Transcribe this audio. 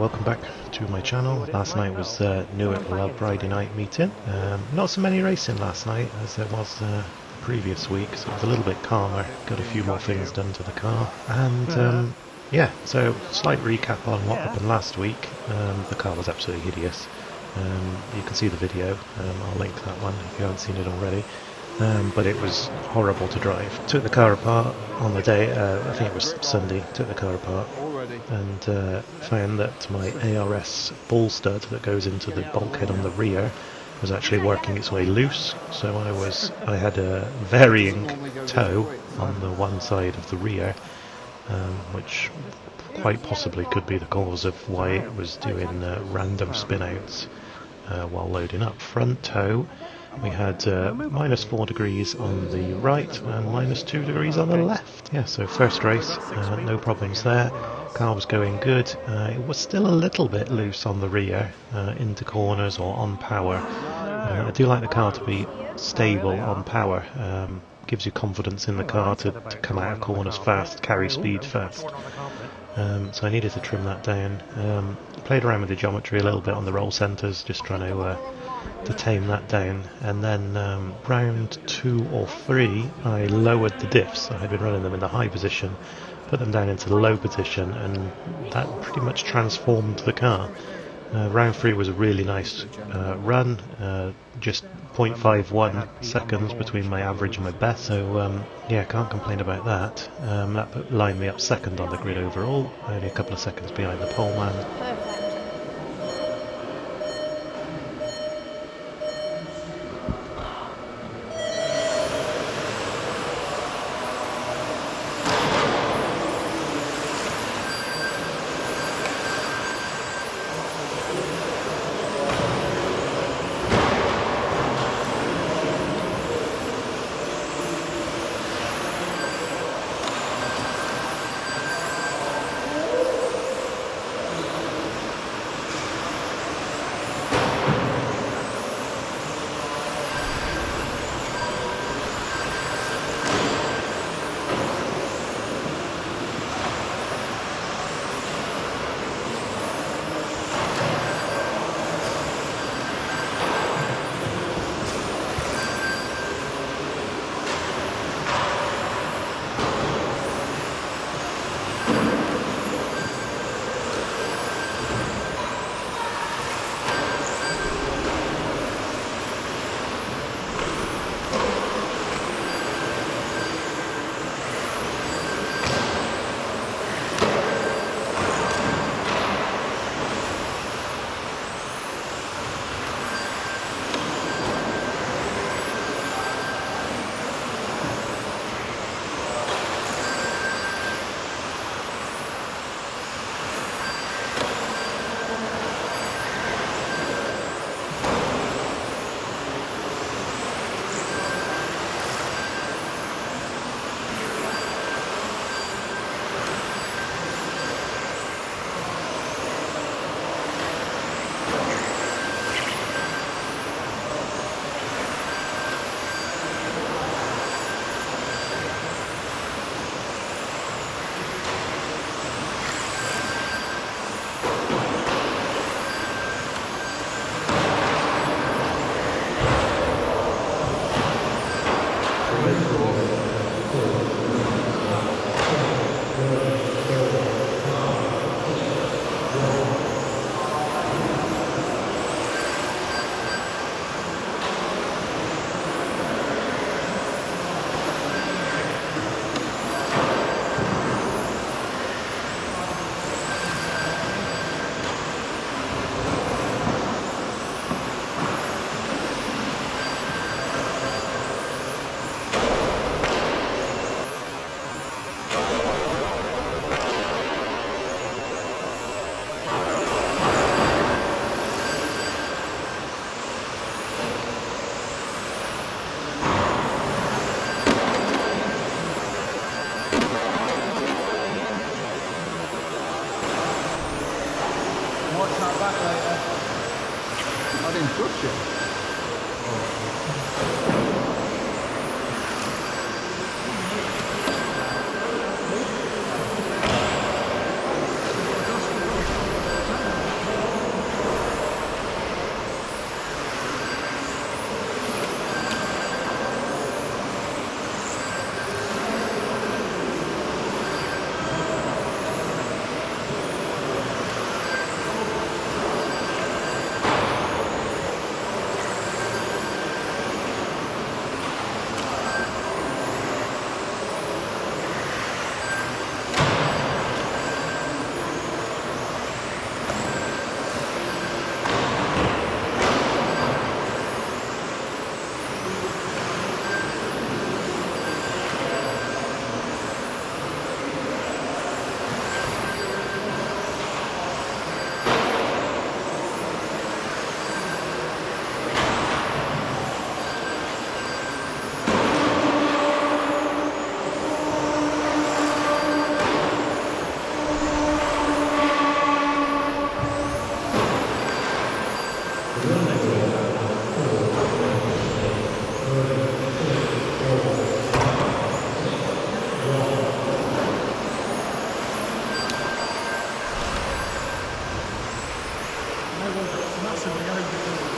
welcome back to my channel. Last night was Newark Love Friday night meeting. Not so many racing last night as there was the previous week, so it was a little bit calmer. Got a few more things done to the car. And yeah, so slight recap on what happened last week. The car was absolutely hideous. You can see the video, I'll link that one if you haven't seen it already. But it was horrible to drive. Took the car apart on the day, I think it was Sunday, took the car apart and found that my ARS ball stud that goes into the bulkhead on the rear was actually working its way loose. So I had a varying toe on the one side of the rear, which quite possibly could be the cause of why it was doing random spin outs while loading up. Front toe, we had -4 degrees on the right and -2 degrees on the left. Yeah, so first race, no problems there. Car was going good. It was still a little bit loose on the rear, into corners or on power. I do like the car to be stable on power. Gives you confidence in the car to come out of corners fast, carry speed fast. So I needed to trim that down. Played around with the geometry a little bit on the roll centres, just trying to tame that down. And then round 2 or 3 I lowered the diffs. I had been running them in the high position, put them down into the low position, and that pretty much transformed the car. Round 3 was a really nice run, just 0.51 seconds between my average and my best, so yeah, can't complain about that. That lined me up second on the grid overall, only a couple of seconds behind the pole man. massively overconfigured.